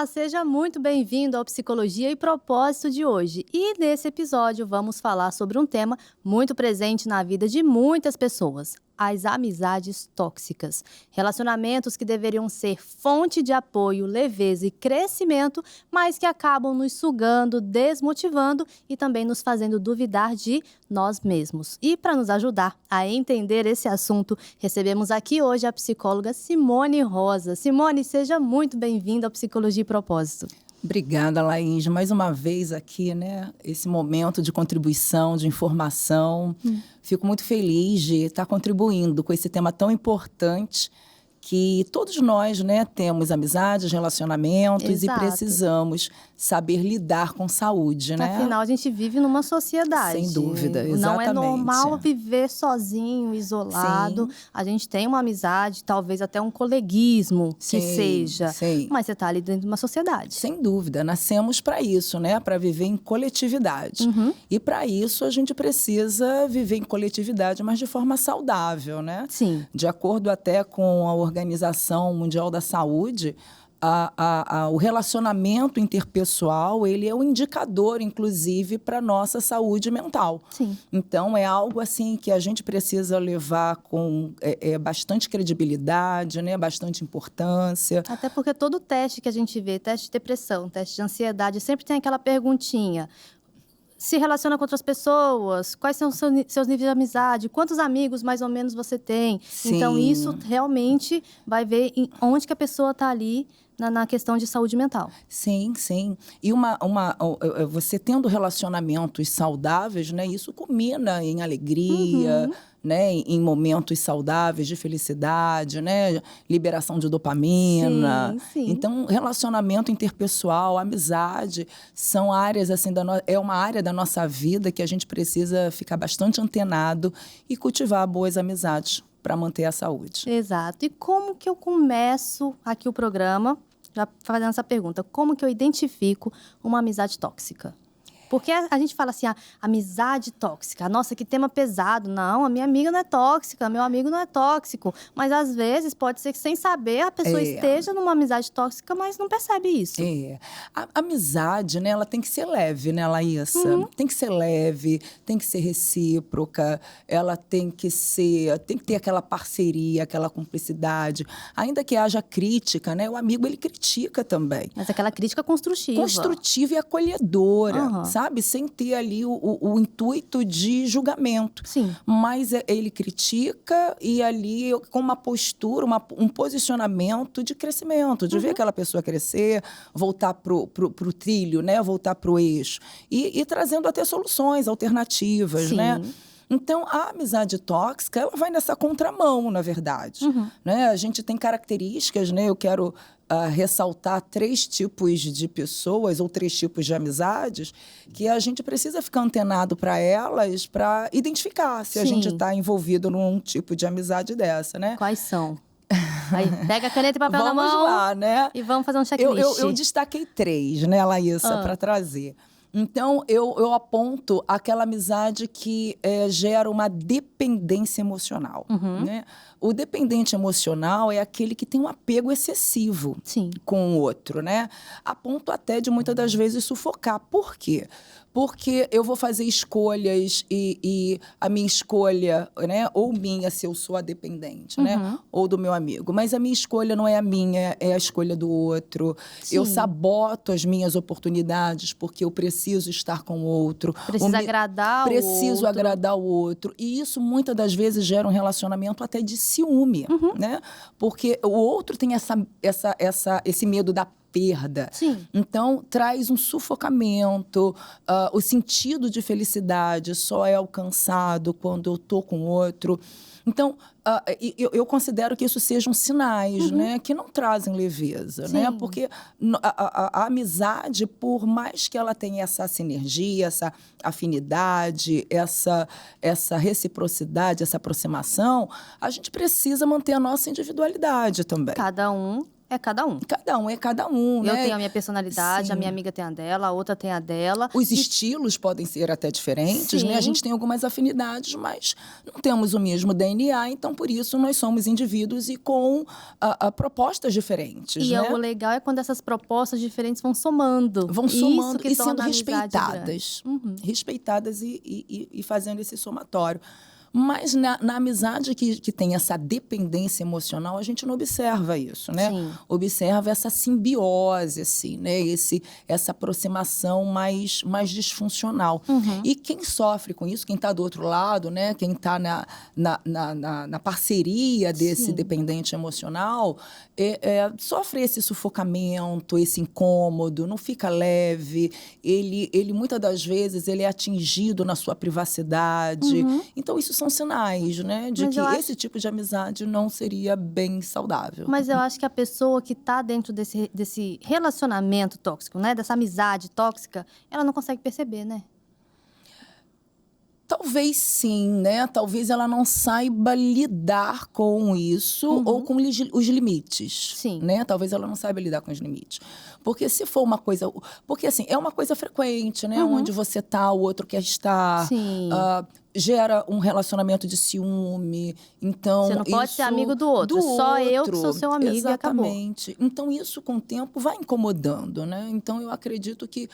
seja muito bem-vindo ao Psicologia e Propósito de hoje. E nesse episódio vamos falar sobre um tema muito presente na vida de muitas pessoas: as amizades tóxicas. Relacionamentos que deveriam ser fonte de apoio, leveza e crescimento, mas que acabam nos sugando, desmotivando e também nos fazendo duvidar de nós mesmos. E para nos ajudar a entender esse assunto, recebemos aqui hoje a psicóloga Simone Rosa. Simone, seja muito bem-vinda ao Psicologia e Propósito. Obrigada, Laís. Mais uma vez aqui, né? Esse momento de contribuição, de informação. Fico muito feliz de estar contribuindo com esse tema tão importante que todos nós, né, temos amizades, relacionamentos. Exato. E precisamos saber lidar com saúde, né? Afinal, a gente vive numa sociedade. Sem dúvida, exatamente. Não é normal viver sozinho, isolado. Sim. A gente tem uma amizade, talvez até um coleguismo que seja. Sim. Mas você está ali dentro de uma sociedade. Sem dúvida, nascemos para isso, né? Para viver em coletividade. E para isso a gente precisa viver em coletividade, mas de forma saudável, né? Sim. De acordo até com a Organização Mundial da Saúde, o relacionamento interpessoal, ele é um indicador, inclusive, para a nossa saúde mental. Sim. Então, é algo assim que a gente precisa levar com bastante credibilidade, né? Bastante importância. Até porque todo teste que a gente vê, teste de depressão, teste de ansiedade, sempre tem aquela perguntinha: se relaciona com outras pessoas? Quais são os seus níveis de amizade? Quantos amigos, mais ou menos, você tem? Sim. Então, isso realmente vai ver onde que a pessoa está ali na questão de saúde mental. Sim, sim. E você tendo relacionamentos saudáveis, né? Isso culmina em alegria, né? Em momentos saudáveis de felicidade, né? Liberação de dopamina. Sim, sim. Então, relacionamento interpessoal, amizade, são áreas assim é uma área da nossa vida que a gente precisa ficar bastante antenado e cultivar boas amizades para manter a saúde. Exato. E como que eu começo aqui o programa, já fazendo essa pergunta: como que eu identifico uma amizade tóxica? Porque a gente fala assim, amizade tóxica. Nossa, que tema pesado. Não, a minha amiga não é tóxica, meu amigo não é tóxico. Mas, às vezes, pode ser que, sem saber, a pessoa esteja numa amizade tóxica, mas não percebe isso. A amizade, né, ela tem que ser leve, né, Laísa? Tem que ser leve, tem que ser recíproca, ela tem que ter aquela parceria, aquela cumplicidade. Ainda que haja crítica, né, o amigo, ele critica também. Mas aquela crítica construtiva. Construtiva e acolhedora, sabe? Sem ter ali o intuito de julgamento. Sim. Mas ele critica e ali com uma postura, um posicionamento de crescimento, de ver aquela pessoa crescer, voltar pro trilho, né? Voltar pro eixo. E trazendo até soluções alternativas, Sim. né? Então, a amizade tóxica, ela vai nessa contramão, na verdade. Né? A gente tem características, né? Eu quero ressaltar 3 tipos de pessoas ou 3 tipos de amizades que a gente precisa ficar antenado para elas, para identificar se a gente está envolvido num tipo de amizade dessa, né? Quais são? Aí, pega a caneta e papel na mão. Vamos lá, né? E vamos fazer um checklist. Eu destaquei 3, né, Laísa, para trazer. Então, eu aponto aquela amizade que gera uma dependência emocional. Né? O dependente emocional é aquele que tem um apego excessivo com o outro, né? A ponto até de, muitas das vezes, sufocar. Por quê? Porque eu vou fazer escolhas e a minha escolha, né? Ou minha, se eu sou a dependente, né? Ou do meu amigo. Mas a minha escolha não é a minha, é a escolha do outro. Sim. Eu saboto as minhas oportunidades porque eu preciso estar com o outro. Preciso agradar o outro. E isso, muitas das vezes, gera um relacionamento até de ciúme, né? Porque o outro tem esse medo da perda. Sim. Então, traz um sufocamento, o sentido de felicidade só é alcançado quando eu estou com o outro. Então, eu considero que isso sejam sinais, né, que não trazem leveza, né? Porque a amizade, por mais que ela tenha essa sinergia, essa afinidade, essa reciprocidade, essa aproximação, a gente precisa manter a nossa individualidade também. Cada um É cada um. Cada um é cada um, Eu né? tenho a minha personalidade, Sim. a minha amiga tem a dela, a outra tem a dela. Os estilos podem ser até diferentes, Sim. né? A gente tem algumas afinidades, mas não temos o mesmo DNA, então por isso nós somos indivíduos e com propostas diferentes, E né? o legal é quando essas propostas diferentes vão somando. Vão somando Isso que e torna sendo a amizade respeitadas. grande. Respeitadas e fazendo esse somatório. Mas na amizade que tem essa dependência emocional, a gente não observa isso, né? Sim. Observa essa simbiose, assim, né? Essa aproximação mais disfuncional. E quem sofre com isso, quem está do outro lado, né? Quem está na parceria desse Sim. dependente emocional, sofre esse sufocamento, esse incômodo, não fica leve. Ele muitas das vezes, ele é atingido na sua privacidade. Então, isso são sinais, né? De Mas que eu esse tipo de amizade não seria bem saudável. Mas eu acho que a pessoa que está dentro desse relacionamento tóxico, né? Dessa amizade tóxica, ela não consegue perceber, né? Talvez sim, né? Talvez ela não saiba lidar com isso ou com os limites. Sim. Né? Talvez ela não saiba lidar com os limites. Porque se for uma coisa... Porque, assim, é uma coisa frequente, né? Onde você tá, o outro quer estar. Sim. Gera um relacionamento de ciúme. Então, você não pode isso ser amigo do outro. Só eu que sou seu amigo e acabou. Exatamente. Então, isso, com o tempo, vai incomodando, né? Então, eu acredito que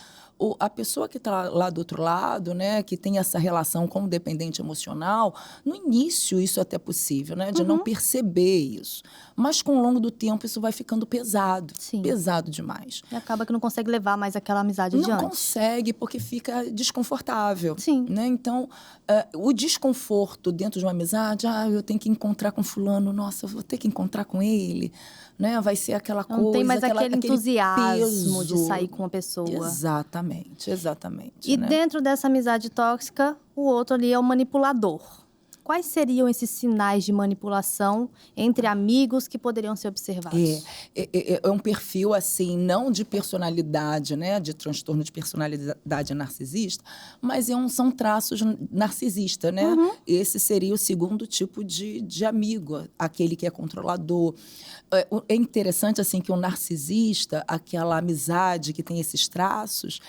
a pessoa que está lá do outro lado, né? Que tem essa relação com o dependente emocional, no início, isso é até possível, né? De não perceber isso. Mas, com o longo do tempo, isso vai ficando pesado. Sim. Pesado demais. E acaba que não consegue levar mais aquela amizade Não adiante. consegue, porque fica desconfortável. Sim. Né? Então, o desconforto dentro de uma amizade, eu tenho que encontrar com fulano, nossa, eu vou ter que encontrar com ele, né? Vai ser aquela coisa... Não tem mais aquele entusiasmo peso. de sair com uma pessoa. Exatamente. E né? dentro dessa amizade tóxica, o outro ali é o manipulador. Quais seriam esses sinais de manipulação entre amigos que poderiam ser observados? É um perfil, assim, não de personalidade, né? De transtorno de personalidade narcisista, mas são traços narcisistas, né? Esse seria o segundo tipo de amigo, aquele que é controlador. É interessante, assim, que o narcisista, aquela amizade que tem esses traços,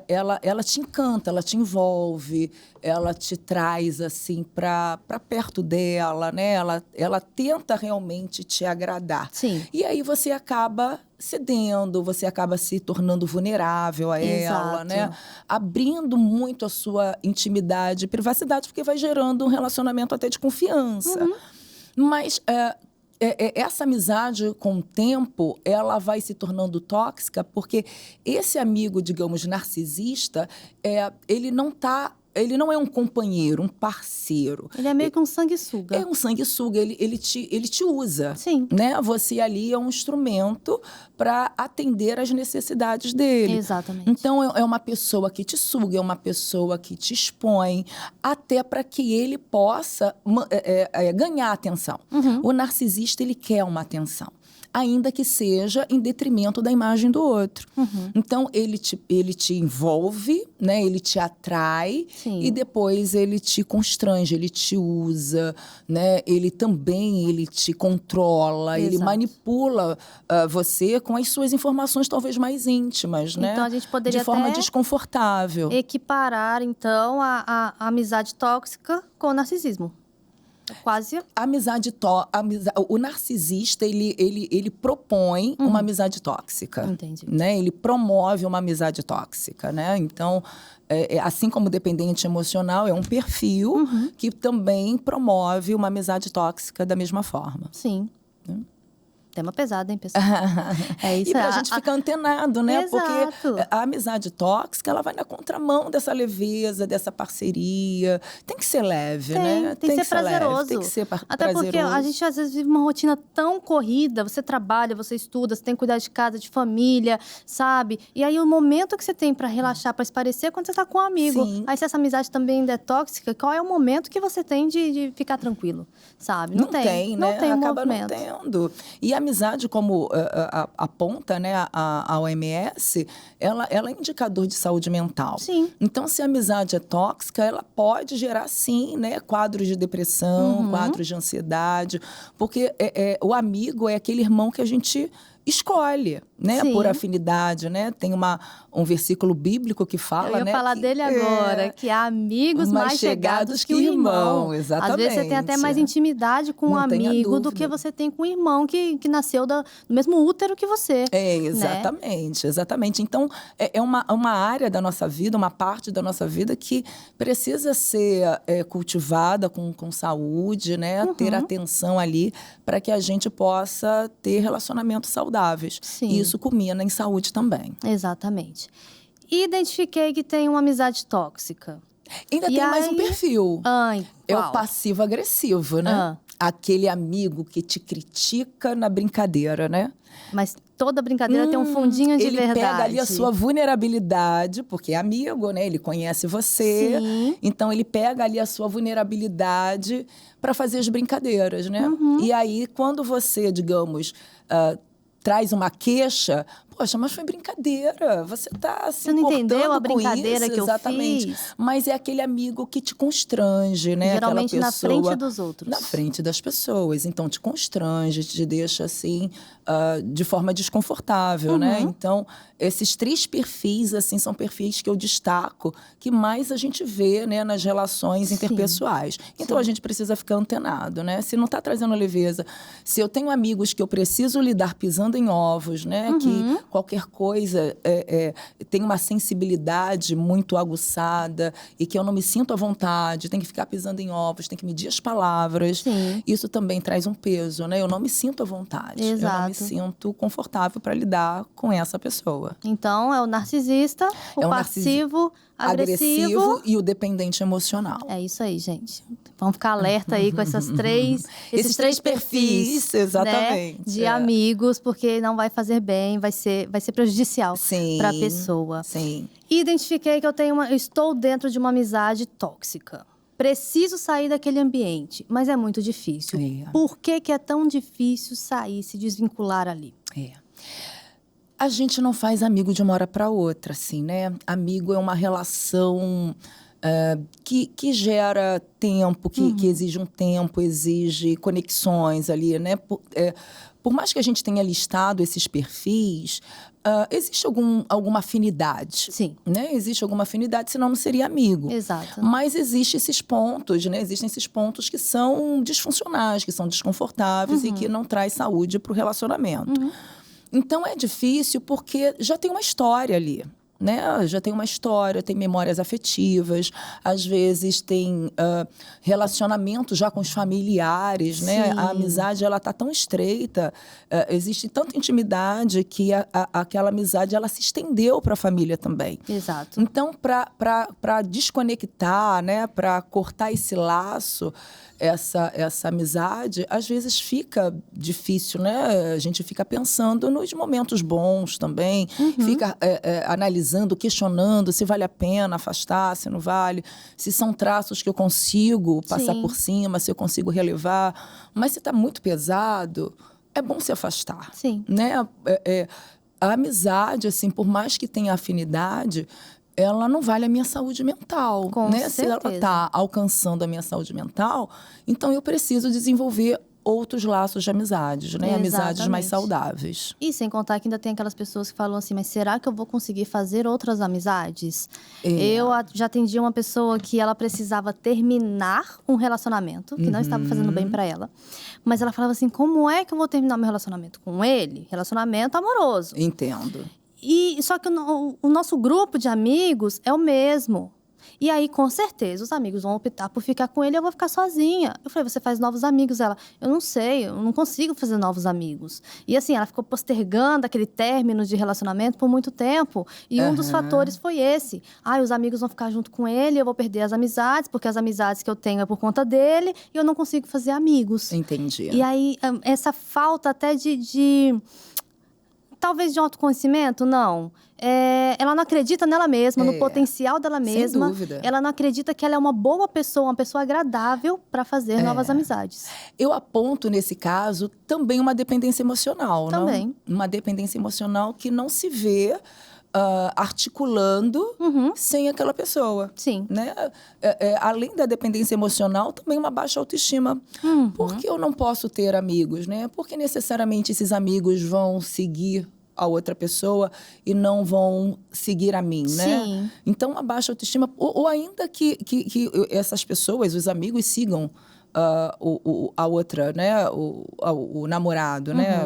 ela te encanta, ela te envolve, ela te traz, assim, para perto dela, né? Ela tenta realmente te agradar. Sim. E aí você acaba cedendo, você acaba se tornando vulnerável a ela, né? Abrindo muito a sua intimidade e privacidade, porque vai gerando um relacionamento até de confiança. Mas... essa amizade, com o tempo, ela vai se tornando tóxica, porque esse amigo, digamos, narcisista, ele não é um companheiro, um parceiro. Ele é meio que um sanguessuga. É um sanguessuga, ele te usa. Sim. Né? Você ali é um instrumento para atender às necessidades dele. Exatamente. Então, é uma pessoa que te suga, é uma pessoa que te expõe, até para que ele possa ganhar atenção. O narcisista, ele quer uma atenção, ainda que seja em detrimento da imagem do outro. Então, ele te envolve, né? Ele te atrai. Sim. E depois ele te constrange, ele te usa, né? Ele te controla, ele manipula você com as suas informações talvez mais íntimas, né? Então, a gente poderia de forma até desconfortável. equiparar, então, a amizade tóxica com o narcisismo. Quase. O narcisista, ele propõe uma amizade tóxica. Entendi. Né? Ele promove uma amizade tóxica, né? Então, assim como o dependente emocional, é um perfil que também promove uma amizade tóxica da mesma forma. Sim. Tema pesado, hein, pessoal? É isso. E pra gente ficar antenado, né? Exato. Porque a amizade tóxica, ela vai na contramão dessa leveza, dessa parceria. Tem que ser leve, né? Tem que ser prazeroso. Leve, tem que ser Até prazeroso. porque a gente, às vezes, vive uma rotina tão corrida. Você trabalha, você estuda, você tem que cuidar de casa, de família, sabe? E aí, o momento que você tem pra relaxar, pra esparecer, é quando você tá com um amigo. Sim. Aí, se essa amizade também ainda é tóxica, qual é o momento que você tem de ficar tranquilo, sabe? Não tem, né? Não tem um Acaba movimento. não tendo. E a amizade, como aponta, né, a OMS, ela é indicador de saúde mental. Sim. Então, se a amizade é tóxica, ela pode gerar, sim, né, quadros de depressão, quadros de ansiedade, porque o amigo é aquele irmão que a gente escolhe, né, Sim. por afinidade, né? Tem um versículo bíblico que fala, Eu ia né, falar dele agora, que há amigos mais chegados que o irmão. Exatamente. Às vezes você tem até mais intimidade com um amigo do que você tem com um irmão que nasceu do mesmo útero que você. Exatamente, né? Exatamente. Então, é uma área da nossa vida, uma parte da nossa vida que precisa ser cultivada com saúde, né? Ter atenção ali para que a gente possa ter relacionamentos saudáveis. Sim. E isso culmina em saúde também. Exatamente. Identifiquei que tem uma amizade tóxica. Ainda tem mais um perfil. É o passivo-agressivo, né? Aquele amigo que te critica na brincadeira, né? Mas toda brincadeira tem um fundinho de verdade. Ele pega ali a sua vulnerabilidade, porque é amigo, né? Ele conhece você. Sim. Então, ele pega ali a sua vulnerabilidade para fazer as brincadeiras, né? E aí, quando você, digamos, traz uma queixa, poxa, mas foi brincadeira, você tá se importando com isso. Você não entendeu a brincadeira que exatamente. Eu fiz? Mas é aquele amigo que te constrange, né? Geralmente aquela pessoa, na frente dos outros. Na frente das pessoas. Então, te constrange, te deixa assim, de forma desconfortável, né? Então, esses 3 perfis, assim, são perfis que eu destaco, que mais a gente vê, né, nas relações interpessoais. Então, a gente precisa ficar antenado, né? Se não tá trazendo leveza, se eu tenho amigos que eu preciso lidar pisando em ovos, né? Que qualquer coisa tem uma sensibilidade muito aguçada e que eu não me sinto à vontade, tem que ficar pisando em ovos, tem que medir as palavras. Sim. Isso também traz um peso, né? Eu não me sinto à vontade. Exato. Eu não me sinto confortável para lidar com essa pessoa. Então, é o narcisista, o passivo, agressivo e o dependente emocional. É isso aí, gente. Vamos ficar alerta aí com esses três perfis, exatamente, né, de amigos, porque não vai fazer bem, vai ser prejudicial para a pessoa. Sim. Identifiquei que eu estou dentro de uma amizade tóxica. Preciso sair daquele ambiente, mas é muito difícil. Por que é tão difícil sair, se desvincular ali? A gente não faz amigo de uma hora para outra, assim, né? Amigo é uma relação que gera tempo, que exige um tempo, exige conexões ali, né? Por mais que a gente tenha listado esses perfis, existe alguma afinidade. Sim. Né? Existe alguma afinidade, senão não seria amigo. Exato. Mas existem esses pontos, né? Existem esses pontos que são disfuncionais, que são desconfortáveis e que não traz saúde para o relacionamento. Então, é difícil porque já tem uma história ali, né? Já tem uma história, tem memórias afetivas, às vezes tem relacionamento já com os familiares, né? A amizade, ela tá tão estreita, existe tanta intimidade que aquela amizade, ela se estendeu para a família também. Exato. Então, para desconectar, né? Para cortar esse laço, essa amizade, às vezes fica difícil, né? A gente fica pensando nos momentos bons também, fica analisando, questionando se vale a pena afastar, se não vale, se são traços que eu consigo passar por cima, se eu consigo relevar. Mas se está muito pesado, é bom se afastar. Sim. Né? A amizade, assim, por mais que tenha afinidade, ela não vale a minha saúde mental, né? Se ela está alcançando a minha saúde mental, então eu preciso desenvolver outros laços de amizades, né? Amizades mais saudáveis. E sem contar que ainda tem aquelas pessoas que falam assim, mas será que eu vou conseguir fazer outras amizades? Eu já atendi uma pessoa que ela precisava terminar um relacionamento, que não estava fazendo bem para ela. Mas ela falava assim, como é que eu vou terminar meu relacionamento com ele? Relacionamento amoroso. Entendo. Só que o nosso grupo de amigos é o mesmo. E aí, com certeza, os amigos vão optar por ficar com ele e eu vou ficar sozinha. Eu falei, você faz novos amigos? Ela, eu não sei, eu não consigo fazer novos amigos. E assim, ela ficou postergando aquele término de relacionamento por muito tempo. E um dos fatores foi esse. Os amigos vão ficar junto com ele, eu vou perder as amizades, porque as amizades que eu tenho é por conta dele, e eu não consigo fazer amigos. Entendi. E aí, essa falta até de talvez de autoconhecimento, não. Ela não acredita nela mesma, no potencial dela mesma. Sem dúvida. Ela não acredita que ela é uma boa pessoa, uma pessoa agradável para fazer novas amizades. Eu aponto, nesse caso, também uma dependência emocional. Também. Não? Uma dependência emocional que não se vê articulando sem aquela pessoa. Sim. Né? Além da dependência emocional, também uma baixa autoestima. Por que eu não posso ter amigos? Né? Porque necessariamente esses amigos vão seguir a outra pessoa e não vão seguir a mim, né? Sim. Então, uma baixa autoestima, ou ainda que essas pessoas, os amigos, sigam a outra, né? O namorado, né?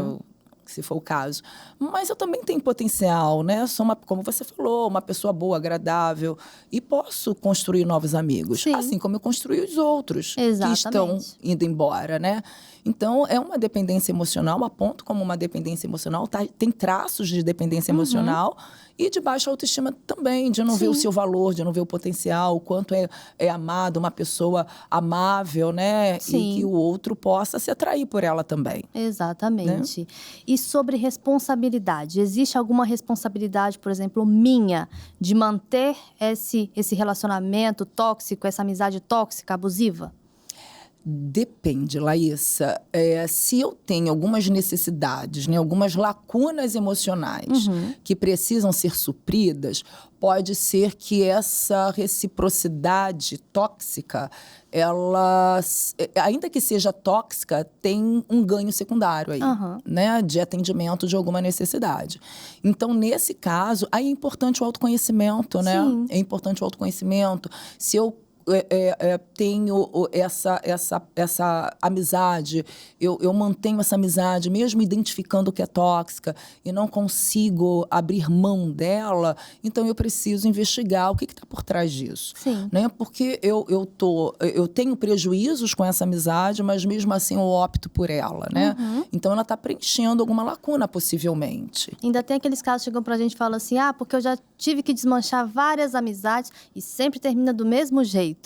Se for o caso. Mas eu também tenho potencial, né? Sou como você falou, uma pessoa boa, agradável. E posso construir novos amigos. Sim. Assim como eu construí os outros. Exatamente. Que estão indo embora, né? Então, é uma dependência emocional, aponto como uma dependência emocional. Tem traços de dependência emocional e de baixa autoestima também, de não ver o seu valor, de não ver o potencial, o quanto é amado, uma pessoa amável, né? Sim. E que o outro possa se atrair por ela também. Exatamente. Né? E sobre responsabilidade, existe alguma responsabilidade, por exemplo, minha, de manter esse relacionamento tóxico, essa amizade tóxica, abusiva? Depende, Laísa. Se eu tenho algumas necessidades, né, algumas lacunas emocionais que precisam ser supridas, pode ser que essa reciprocidade tóxica, ela, ainda que seja tóxica, tem um ganho secundário aí, né, de atendimento de alguma necessidade. Então, nesse caso, aí é importante o autoconhecimento, né? Sim. É importante o autoconhecimento. Se eu tenho essa amizade, eu mantenho essa amizade, mesmo identificando que é tóxica e não consigo abrir mão dela, então eu preciso investigar o que está por trás disso. Sim. Né? Porque eu tenho prejuízos com essa amizade, mas mesmo assim eu opto por ela, né? Então ela está preenchendo alguma lacuna, possivelmente. Ainda tem aqueles casos que chegam pra gente e falam assim, porque eu já tive que desmanchar várias amizades e sempre termina do mesmo jeito.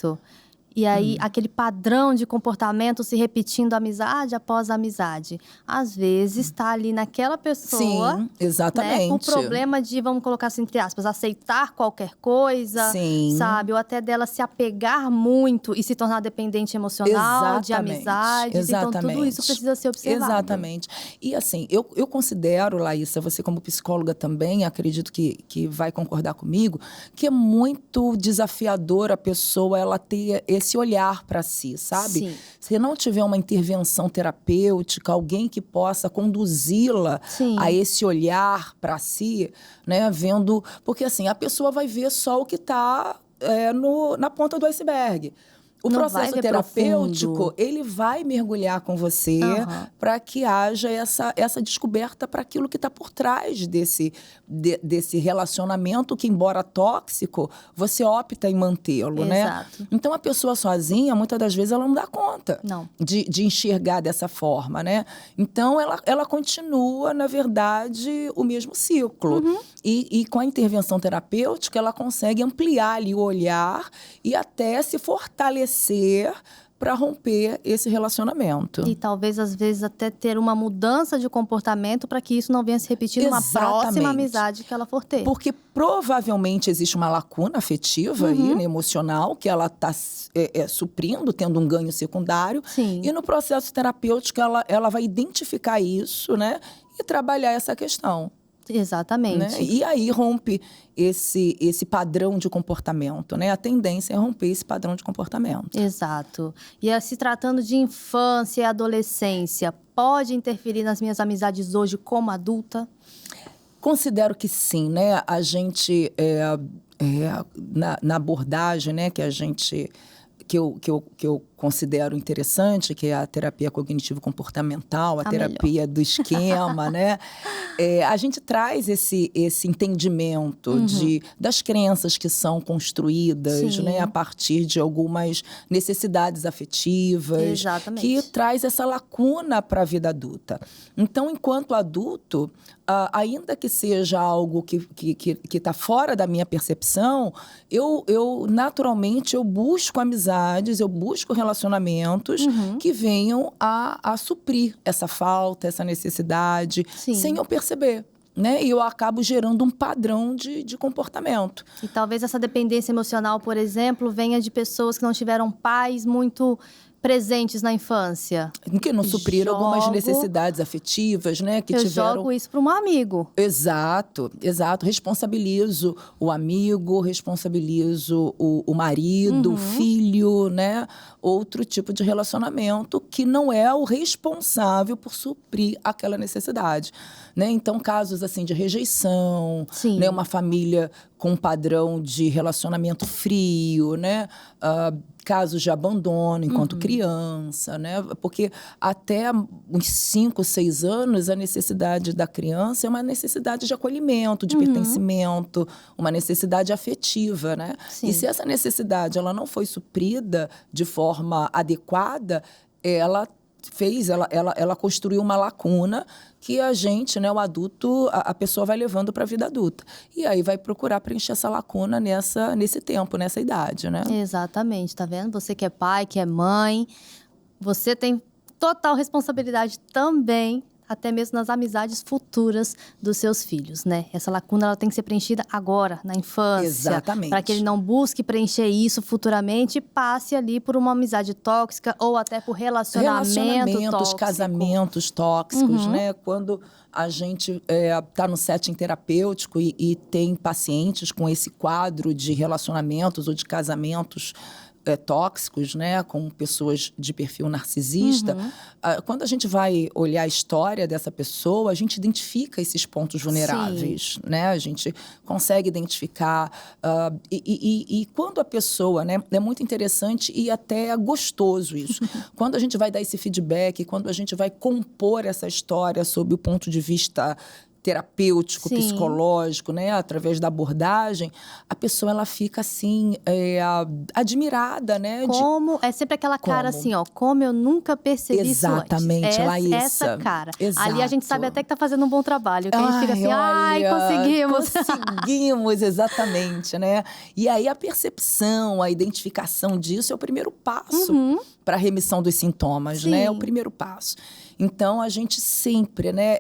E aí, aquele padrão de comportamento se repetindo amizade após amizade. Às vezes, está ali naquela pessoa… Sim, exatamente. Né, com o problema de, vamos colocar assim, entre aspas, aceitar qualquer coisa, Sim. sabe? Ou até dela se apegar muito e se tornar dependente emocional, de amizades. Exatamente. Então, tudo isso precisa ser observado. Exatamente. E assim, eu considero, Laísa, você como psicóloga também, acredito que vai concordar comigo, que é muito desafiador a pessoa ela ter esse olhar para si, sabe? Sim. Se não tiver uma intervenção terapêutica, alguém que possa conduzi-la a esse olhar para si, né? Vendo… Porque assim, a pessoa vai ver só o que está na ponta do iceberg. O processo terapêutico, ele vai mergulhar com você para que haja essa descoberta para aquilo que está por trás desse relacionamento que, embora tóxico, você opta em mantê-lo, né? Então, a pessoa sozinha, muitas das vezes, ela não dá conta de enxergar dessa forma, né? Então, ela continua, na verdade, o mesmo ciclo. E com a intervenção terapêutica, ela consegue ampliar ali o olhar e até se fortalecer para romper esse relacionamento. E talvez, às vezes, até ter uma mudança de comportamento para que isso não venha se repetir numa próxima amizade que ela for ter. Porque provavelmente existe uma lacuna afetiva aí, né, emocional, que ela está suprindo, tendo um ganho secundário. Sim. E no processo terapêutico ela vai identificar isso, né, e trabalhar essa questão. Exatamente. Né? E aí rompe esse padrão de comportamento, né? A tendência é romper esse padrão de comportamento. Exato. E se tratando de infância e adolescência, pode interferir nas minhas amizades hoje como adulta? Considero que sim, né? A gente, na abordagem, né, que eu considero interessante, que é a terapia cognitivo-comportamental, a terapia do esquema, né? A gente traz esse entendimento das crenças que são construídas, né, a partir de algumas necessidades afetivas. Exatamente. Que traz essa lacuna para a vida adulta. Então, enquanto adulto, ainda que seja algo que está fora da minha percepção, eu naturalmente busco amizades, eu busco relacionamentos que venham a suprir essa falta, essa necessidade, sem eu perceber. né? E eu acabo gerando um padrão de comportamento. E talvez essa dependência emocional, por exemplo, venha de pessoas que não tiveram pais muito presentes na infância. Que não supriram algumas necessidades afetivas, né? Que eu tiveram... jogo isso para um amigo. Exato. Responsabilizo o amigo, responsabilizo o marido, o filho, né? Outro tipo de relacionamento que não é o responsável por suprir aquela necessidade, né? Então, casos assim de rejeição, né? Uma família com um padrão de relacionamento frio, né? Casos de abandono enquanto criança, né? Porque até uns 5, 6 anos, a necessidade da criança é uma necessidade de acolhimento, de pertencimento, uma necessidade afetiva, né? Sim. E se essa necessidade ela não foi suprida de forma adequada, ela construiu uma lacuna que a gente, né, o adulto, a pessoa vai levando para a vida adulta. E aí vai procurar preencher essa lacuna nesse tempo, nessa idade, né? Exatamente, tá vendo? Você que é pai, que é mãe, você tem total responsabilidade também, até mesmo nas amizades futuras dos seus filhos, né? Essa lacuna ela tem que ser preenchida agora, na infância. Exatamente. Para que ele não busque preencher isso futuramente e passe ali por uma amizade tóxica ou até por relacionamentos tóxico. Casamentos tóxicos, né? Quando a gente está no setting terapêutico e tem pacientes com esse quadro de relacionamentos ou de casamentos tóxicos, né, com pessoas de perfil narcisista, quando a gente vai olhar a história dessa pessoa, a gente identifica esses pontos vulneráveis, né? A gente consegue identificar. E quando a pessoa, né, é muito interessante e até gostoso isso. Quando a gente vai dar esse feedback, quando a gente vai compor essa história sob o ponto de vista terapêutico, psicológico, né, através da abordagem, a pessoa ela fica assim admirada, né? É sempre aquela cara assim, ó, como eu nunca percebi Exatamente, isso antes. Laísa. Essa cara. Exato. Ali a gente sabe até que tá fazendo um bom trabalho. Que a gente fica assim, conseguimos. Conseguimos, exatamente, né? E aí a percepção, a identificação disso é o primeiro passo para a remissão dos sintomas, né? É o primeiro passo. Então, a gente sempre, né?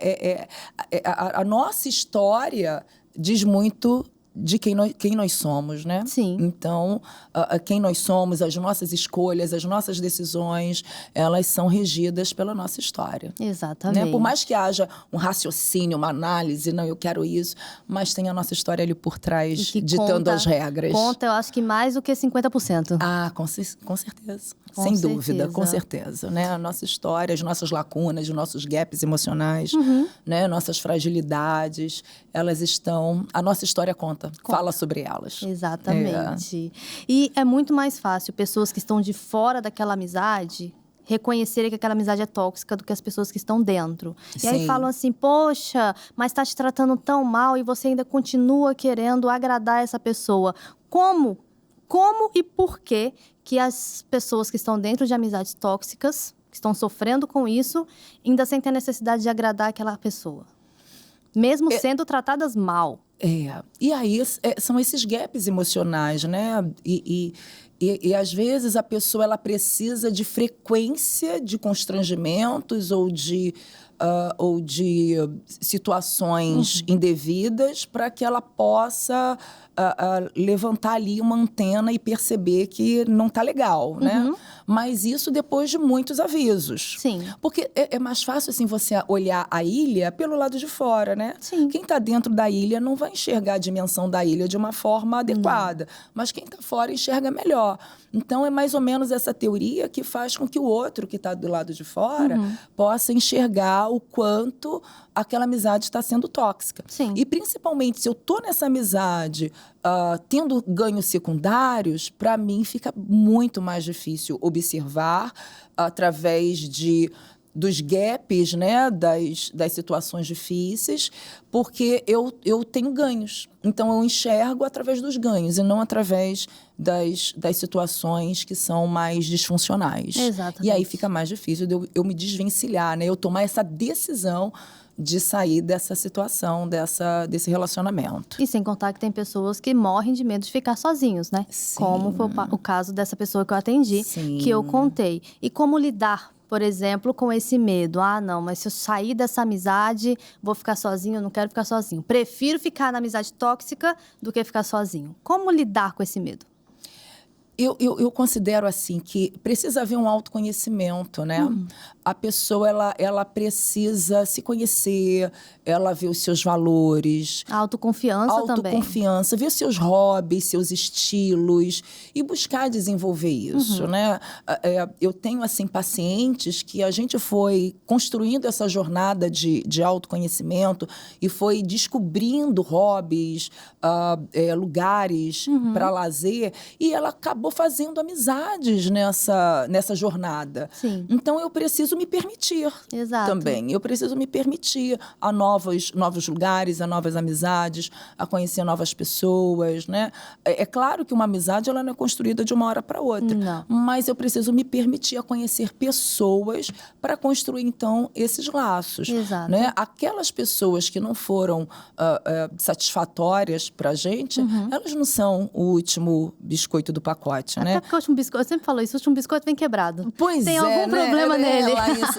A nossa história diz muito de quem nós somos, né? Sim. Então, quem nós somos, as nossas escolhas, as nossas decisões, elas são regidas pela nossa história. Exatamente. Né? Por mais que haja um raciocínio, uma análise, não, eu quero isso, mas tem a nossa história ali por trás, ditando as regras. Conta, eu acho que mais do que 50%. Ah, com certeza. Sem dúvida, com certeza. Né? A nossa história, as nossas lacunas, os nossos gaps emocionais, né? Nossas fragilidades, elas estão... A nossa história conta. Fala sobre elas. Exatamente. E é muito mais fácil pessoas que estão de fora daquela amizade reconhecerem que aquela amizade é tóxica do que as pessoas que estão dentro. E aí falam assim, poxa, mas tá te tratando tão mal e você ainda continua querendo agradar essa pessoa. Como e por que as pessoas que estão dentro de amizades tóxicas, que estão sofrendo com isso, ainda sentem a necessidade de agradar aquela pessoa? Mesmo sendo tratadas mal. E aí são esses gaps emocionais, né? E às vezes a pessoa ela precisa de frequência de constrangimentos ou de situações indevidas para que ela possa levantar ali uma antena e perceber que não está legal, né? Mas isso depois de muitos avisos. Sim. Porque é mais fácil, assim, você olhar a ilha pelo lado de fora, né? Sim. Quem está dentro da ilha não vai enxergar a dimensão da ilha de uma forma adequada. Mas quem está fora enxerga melhor. Então, é mais ou menos essa teoria que faz com que o outro que está do lado de fora possa enxergar o quanto aquela amizade está sendo tóxica. Sim. E, principalmente, se eu estou nessa amizade tendo ganhos secundários, para mim fica muito mais difícil observar através dos gaps, né, das situações difíceis, porque eu tenho ganhos. Então, eu enxergo através dos ganhos e não através das situações que são mais disfuncionais. Exatamente. E aí fica mais difícil de eu me desvencilhar, né? Eu tomar essa decisão de sair dessa situação, desse relacionamento. E sem contar que tem pessoas que morrem de medo de ficar sozinhos, né? Sim. Como foi o caso dessa pessoa que eu atendi, Sim. que eu contei. E como lidar, por exemplo, com esse medo. Ah, não, mas se eu sair dessa amizade, vou ficar sozinho, eu não quero ficar sozinho. Prefiro ficar na amizade tóxica do que ficar sozinho. Como lidar com esse medo? Eu considero assim que precisa haver um autoconhecimento, né? A pessoa, ela precisa se conhecer, ela vê os seus valores. Autoconfiança também. Autoconfiança, ver seus hobbies, seus estilos e buscar desenvolver isso, né? Eu tenho, assim, pacientes que a gente foi construindo essa jornada de autoconhecimento e foi descobrindo hobbies, lugares para lazer, e ela acabou fazendo amizades nessa jornada. Sim. Então, eu preciso me permitir. Exato. Também. Eu preciso me permitir a novos lugares, a novas amizades, a conhecer novas pessoas, né? É claro que uma amizade ela não é construída de uma hora para outra. Não. Mas eu preciso me permitir a conhecer pessoas para construir, então, esses laços. Exato. Né? Aquelas pessoas que não foram satisfatórias para a gente, elas não são o último biscoito do pacote, né? Até porque o último biscoito, eu sempre falo isso, o último biscoito vem quebrado. Pois tem algum problema nele.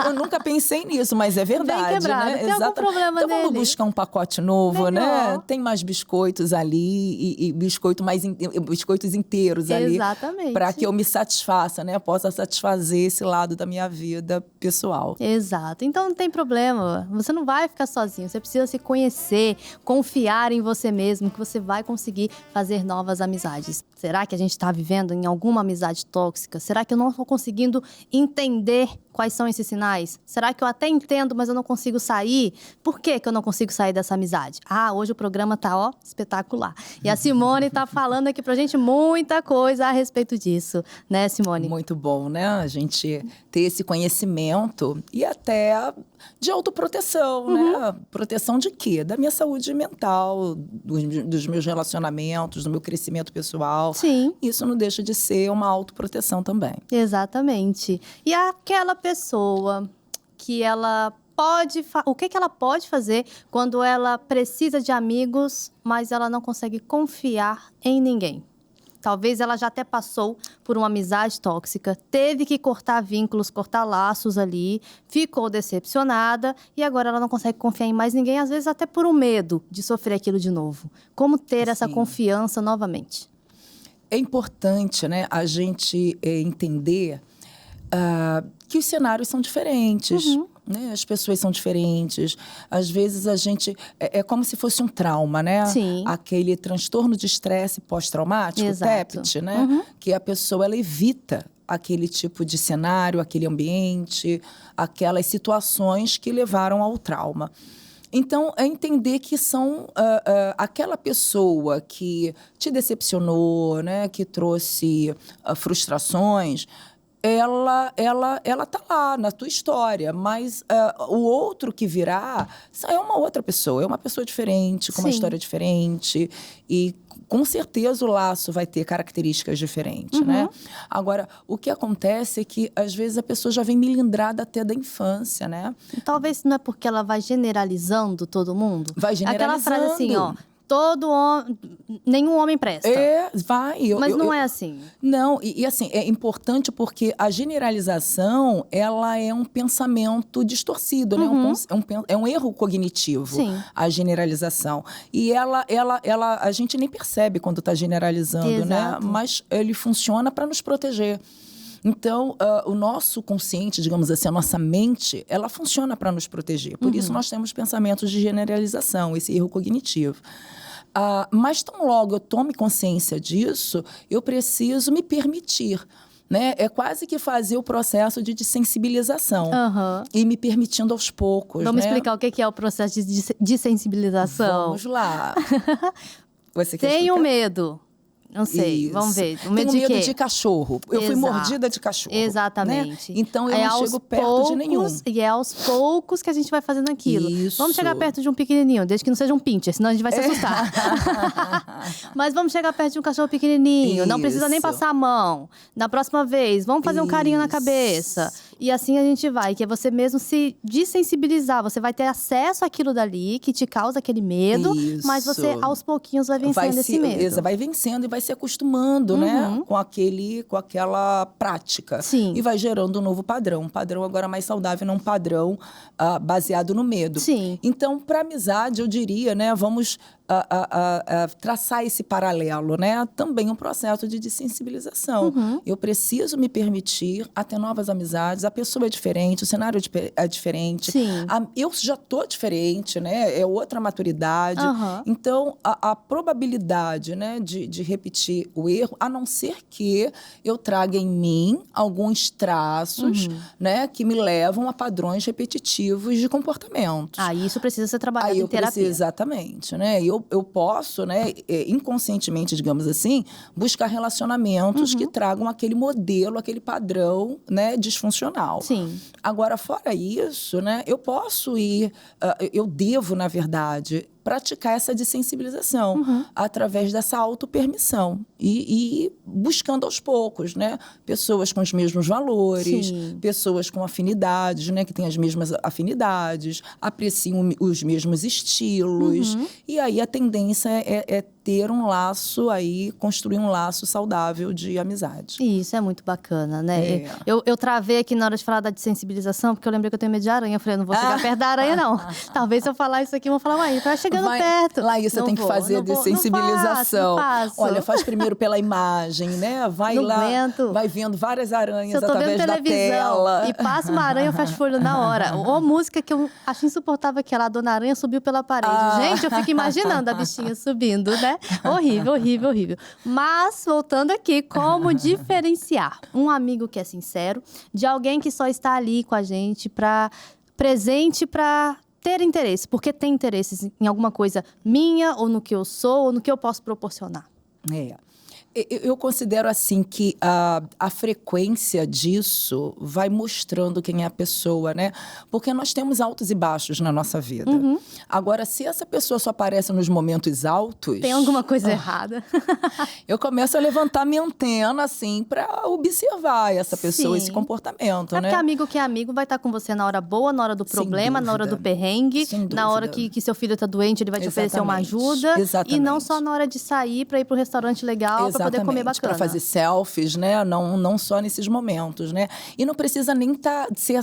Eu nunca pensei nisso, mas é verdade, Vem quebrado, né? tem algum problema então nele. Vamos buscar um pacote novo, Melhor. né? Tem mais biscoitos ali e biscoitos inteiros ali. Exatamente. Para que eu me satisfaça, né? Possa satisfazer esse lado da minha vida pessoal. Exato. Então não tem problema. Você não vai ficar sozinho. Você precisa se conhecer, confiar em você mesmo, que você vai conseguir fazer novas amizades. Será que a gente está vivendo em alguma amizade tóxica? Será que eu não estou conseguindo entender quais são esses sinais? Será que eu até entendo, mas eu não consigo sair? Por que eu não consigo sair dessa amizade? Ah, hoje o programa tá, espetacular. E a Simone tá falando aqui pra gente muita coisa a respeito disso, né, Simone? Muito bom, né? A gente ter esse conhecimento e até de autoproteção, né? Proteção de quê? Da minha saúde mental, dos meus relacionamentos, do meu crescimento pessoal. Sim. Isso não deixa de ser uma autoproteção também. Exatamente. E aquela pessoa que ela pode... O que ela pode fazer quando ela precisa de amigos, mas ela não consegue confiar em ninguém? Talvez ela já até passou por uma amizade tóxica, teve que cortar vínculos, cortar laços ali, ficou decepcionada e agora ela não consegue confiar em mais ninguém, às vezes até por um medo de sofrer aquilo de novo. Como ter essa confiança novamente? É importante, né, a gente entender que os cenários são diferentes. Né? As pessoas são diferentes. Às vezes a gente... É como se fosse um trauma, né? Sim. Aquele transtorno de estresse pós-traumático, TEPT, né? Que a pessoa ela evita aquele tipo de cenário, aquele ambiente, aquelas situações que levaram ao trauma. Então, é entender que são aquela pessoa que te decepcionou, né? Que trouxe frustrações... Ela tá lá na tua história, mas o outro que virá é uma outra pessoa, é uma pessoa diferente, com uma história diferente e com certeza o laço vai ter características diferentes, né? Agora, o que acontece é que às vezes a pessoa já vem melindrada até da infância, né? Talvez não é porque ela vai generalizando todo mundo? Vai generalizando. Aquela frase assim, ó... nenhum homem presta. Mas não é assim. Não, e assim, é importante porque a generalização, ela é um pensamento distorcido, né? É um erro cognitivo, Sim. A generalização. E a gente nem percebe quando está generalizando, Exato. né? Mas ele funciona para nos proteger. Então, o nosso consciente, digamos assim, a nossa mente, ela funciona para nos proteger. Por isso, nós temos pensamentos de generalização, esse erro cognitivo. Mas tão logo eu tome consciência disso, eu preciso me permitir. Né? É quase que fazer o processo de desensibilização. E me permitindo aos poucos. Vamos né? explicar o que é o processo de desensibilização? Vamos lá. Você quer Tenho explicar? medo. Não sei, vamos ver. Tenho medo de cachorro. Eu fui mordida de cachorro. Exatamente. Né? Então, eu não chego perto de nenhum. E é aos poucos que a gente vai fazendo aquilo. Isso. Vamos chegar perto de um pequenininho, desde que não seja um pincher, senão a gente vai se assustar. Mas vamos chegar perto de um cachorro pequenininho. Não precisa nem passar a mão. Na próxima vez, vamos fazer um carinho na cabeça. E assim a gente vai, que é você mesmo se desensibilizar. Você vai ter acesso àquilo dali que te causa aquele medo, mas você aos pouquinhos vai vencendo esse medo. Vai vencendo e vai se acostumando, né? Com aquela prática. Sim. E vai gerando um novo padrão. Um padrão agora mais saudável, não um padrão baseado no medo. Sim. Então, para amizade, eu diria, né? Vamos traçar esse paralelo, né? Também um processo de dessensibilização. Eu preciso me permitir a ter novas amizades. A pessoa é diferente, o cenário é diferente. Sim. Eu já estou diferente, né? É outra maturidade. Então, a probabilidade, né, de repetir o erro, a não ser que eu traga em mim alguns traços, né, que me levam a padrões repetitivos de comportamento. Isso precisa ser trabalhado em terapia. Exatamente, né? Eu posso, né, inconscientemente, digamos assim, buscar relacionamentos que tragam aquele modelo, aquele padrão, né, disfuncional. Sim. Agora, fora isso, né, eu posso ir, eu devo, na verdade, praticar essa dessensibilização através dessa autopermissão e buscando aos poucos, né? Pessoas com os mesmos valores, pessoas com afinidades, né? Que têm as mesmas afinidades, apreciam os mesmos estilos. E aí a tendência é ter um laço aí, construir um laço saudável de amizade. Isso é muito bacana, né? Eu travei aqui na hora de falar da dessensibilização, porque eu lembrei que eu tenho medo de aranha. Eu falei, não vou chegar perto da aranha, não. Talvez se eu falar isso aqui, vão falar, uai, tá chegando perto. Laísa, tem que fazer dessensibilização. Não faço. Olha, faz primeiro pela imagem, né? Vai vai vendo várias aranhas através da tela. E passa uma aranha, eu fecho o olho na hora. Ou música que eu acho insuportável, aquela Dona Aranha subiu pela parede. Gente, eu fico imaginando a bichinha subindo, né? Horrível, horrível, horrível. Mas, voltando aqui, como diferenciar um amigo que é sincero de alguém que só está ali com a gente presente para ter interesse, porque tem interesses em alguma coisa minha, ou no que eu sou, ou no que eu posso proporcionar. Eu considero assim que a frequência disso vai mostrando quem é a pessoa, né? Porque nós temos altos e baixos na nossa vida. Agora, se essa pessoa só aparece nos momentos altos... Tem alguma coisa errada. Eu começo a levantar minha antena, assim, para observar essa pessoa, esse comportamento, né? Porque amigo que é amigo vai estar com você na hora boa, na hora do problema, na hora do perrengue. Na hora que seu filho tá doente, ele vai te oferecer uma ajuda. Exatamente. E não só na hora de sair para ir pro restaurante legal, para poder comer bacana. Para fazer selfies, né? Não só nesses momentos, né? E não precisa nem ser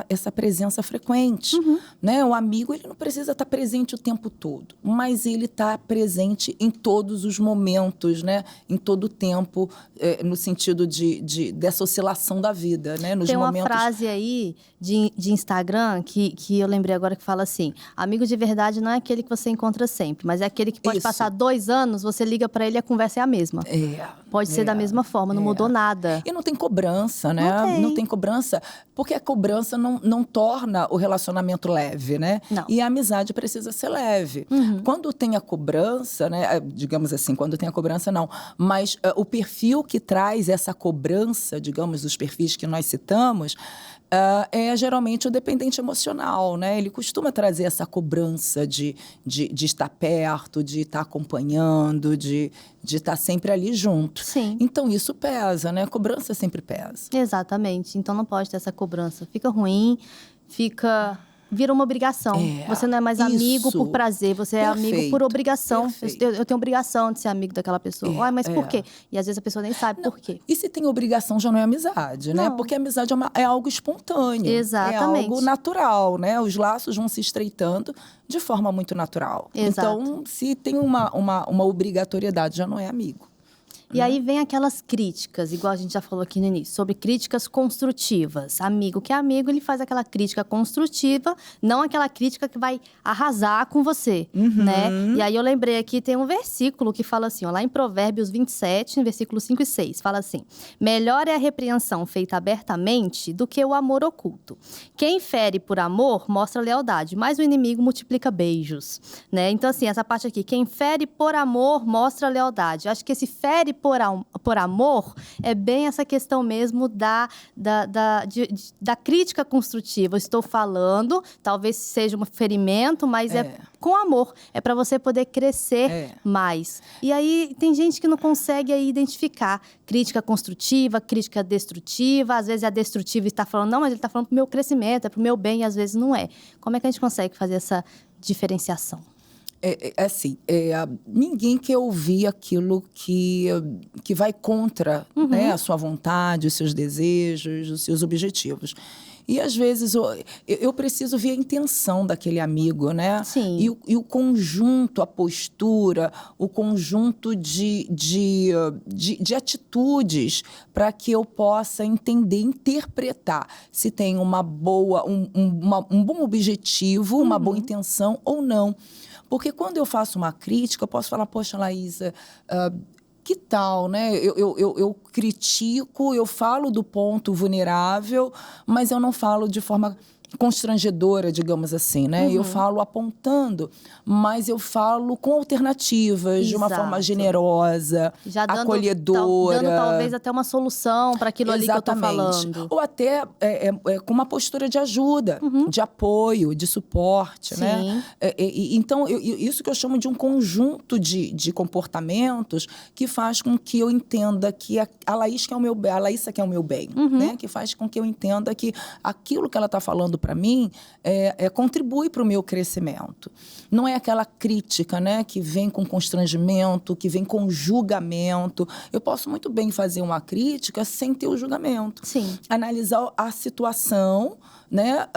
essa presença frequente, né? O amigo, ele não precisa estar presente o tempo todo, mas ele está presente em todos os momentos, né? Em todo o tempo, no sentido dessa oscilação da vida, né? Nos Tem uma momentos... frase aí de Instagram que eu lembrei agora que fala assim: amigo de verdade não é aquele que você encontra sempre, mas é aquele que pode passar 2 anos, você liga para ele e a conversa é a mesma. Pode ser da mesma forma, não mudou nada. E não tem cobrança, né? Não tem cobrança, porque a cobrança não torna o relacionamento leve, né? Não. E a amizade precisa ser leve. Quando tem a cobrança, né? Digamos assim, quando tem a cobrança, não. Mas o perfil que traz essa cobrança, digamos, os perfis que nós citamos, é geralmente o dependente emocional, né? Ele costuma trazer essa cobrança de estar perto, de estar acompanhando, de estar sempre ali junto. Sim. Então, isso pesa, né? A cobrança sempre pesa. Exatamente. Então, não pode ter essa cobrança. Fica ruim, vira uma obrigação. Você não é mais amigo por prazer, você é amigo por obrigação. Eu tenho obrigação de ser amigo daquela pessoa. Mas por quê? E às vezes a pessoa nem sabe por quê. E se tem obrigação, já não é amizade, né? Porque a amizade é algo espontâneo. Exatamente. É algo natural, né? Os laços vão se estreitando de forma muito natural. Exato. Então, se tem uma obrigatoriedade, já não é amigo. E aí vem aquelas críticas, igual a gente já falou aqui no início, sobre críticas construtivas. Amigo que é amigo, ele faz aquela crítica construtiva, não aquela crítica que vai arrasar com você, né? E aí eu lembrei aqui, tem um versículo que fala assim, ó, lá em Provérbios 27, versículos 5 e 6, fala assim: melhor é a repreensão feita abertamente do que o amor oculto. Quem fere por amor mostra lealdade, mas o inimigo multiplica beijos, né? Então assim, essa parte aqui, quem fere por amor mostra lealdade. Acho que esse fere por amor, é bem essa questão mesmo da crítica construtiva. Eu estou falando, talvez seja um ferimento, mas é com amor. É para você poder crescer mais. E aí, tem gente que não consegue aí identificar crítica construtiva, crítica destrutiva. Às vezes a destrutiva está falando, não, mas ele está falando pro meu crescimento, é pro meu bem, e às vezes não é. Como é que a gente consegue fazer essa diferenciação? Assim, ninguém quer ouvir aquilo que vai contra, né, a sua vontade, os seus desejos, os seus objetivos. E, às vezes, eu preciso ver a intenção daquele amigo, né? Sim. E o conjunto, a postura, o conjunto de atitudes para que eu possa entender, interpretar se tem um bom objetivo, uma boa intenção ou não. Porque quando eu faço uma crítica, eu posso falar, poxa, Laísa, que tal, né? Eu critico, eu falo do ponto vulnerável, mas eu não falo de forma constrangedora, digamos assim, né? Eu falo apontando, mas eu falo com alternativas, de uma forma generosa, já acolhedora. Dando talvez até uma solução para aquilo ali que eu tô falando. Ou até com uma postura de ajuda, de apoio, de suporte, né? Então, isso que eu chamo de um conjunto de comportamentos que faz com que eu entenda que a Laísa quer o meu bem, né? Que faz com que eu entenda que aquilo que ela está falando para mim contribui para o meu crescimento. Não é aquela crítica, né, que vem com constrangimento, que vem com julgamento. Eu posso muito bem fazer uma crítica sem ter o julgamento. Sim. Analisar a situação, né,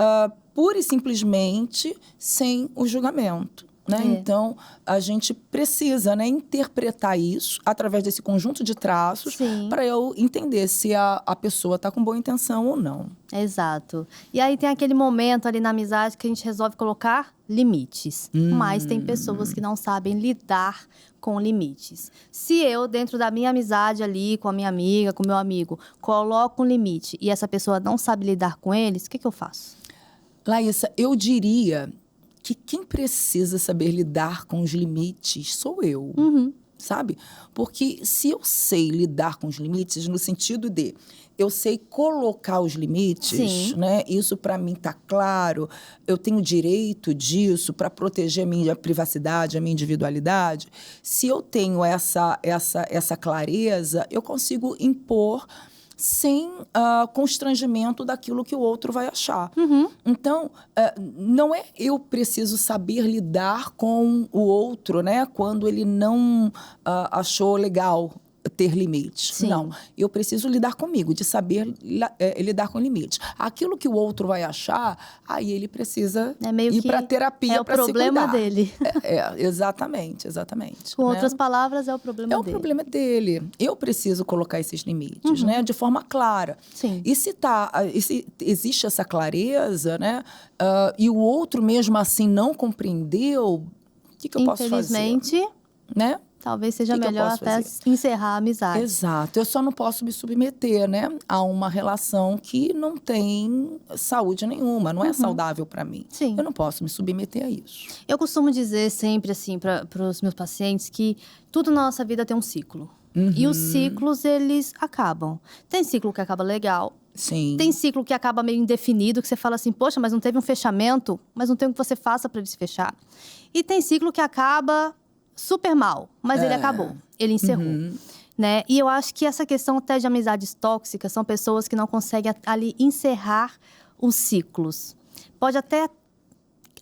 pura e simplesmente sem o julgamento. Né? Então, a gente precisa, né, interpretar isso através desse conjunto de traços para eu entender se a pessoa está com boa intenção ou não. Exato. E aí tem aquele momento ali na amizade que a gente resolve colocar limites. Mas tem pessoas que não sabem lidar com limites. Se eu, dentro da minha amizade ali, com a minha amiga, com o meu amigo, coloco um limite e essa pessoa não sabe lidar com eles, o que eu faço? Laísa, eu diria que quem precisa saber lidar com os limites sou eu, sabe? Porque se eu sei lidar com os limites, no sentido de eu sei colocar os limites, né? Isso para mim tá claro, eu tenho direito disso para proteger a minha privacidade, a minha individualidade. Se eu tenho essa clareza, eu consigo impor sem constrangimento daquilo que o outro vai achar. Então, não é eu preciso saber lidar com o outro, né, quando ele não achou legal ter limites. Não, eu preciso lidar comigo, de saber lidar com limites. Aquilo que o outro vai achar, aí ele precisa ir para terapia para se cuidar. É o problema dele. Exatamente. Com outras palavras, é o problema dele. É o problema dele. Eu preciso colocar esses limites, né, de forma clara. E se existe essa clareza, né, e o outro mesmo assim não compreendeu, o que eu posso fazer? Infelizmente, né? Talvez seja melhor até encerrar a amizade. Exato. Eu só não posso me submeter, né, a uma relação que não tem saúde nenhuma, não é saudável para mim. Eu não posso me submeter a isso. Eu costumo dizer sempre assim para os meus pacientes que tudo na nossa vida tem um ciclo. E os ciclos, eles acabam. Tem ciclo que acaba legal. Tem ciclo que acaba meio indefinido, que você fala assim, poxa, mas não teve um fechamento, mas não tem o que você faça para ele se fechar. E tem ciclo que acaba super mal, mas ele acabou, ele encerrou, né? E eu acho que essa questão até de amizades tóxicas são pessoas que não conseguem ali encerrar os ciclos. Pode até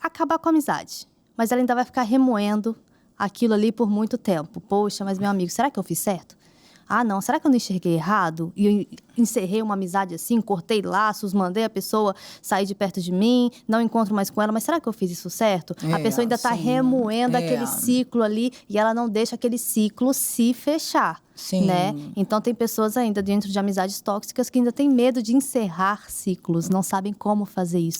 acabar com a amizade, mas ela ainda vai ficar remoendo aquilo ali por muito tempo. Poxa, mas meu amigo, será que eu fiz certo? Ah, não, será que eu não enxerguei errado? E eu encerrei uma amizade assim, cortei laços, mandei a pessoa sair de perto de mim, não encontro mais com ela, mas será que eu fiz isso certo? A pessoa ainda está remoendo aquele ciclo ali e ela não deixa aquele ciclo se fechar. Né? Então, tem pessoas ainda dentro de amizades tóxicas que ainda têm medo de encerrar ciclos, não sabem como fazer isso.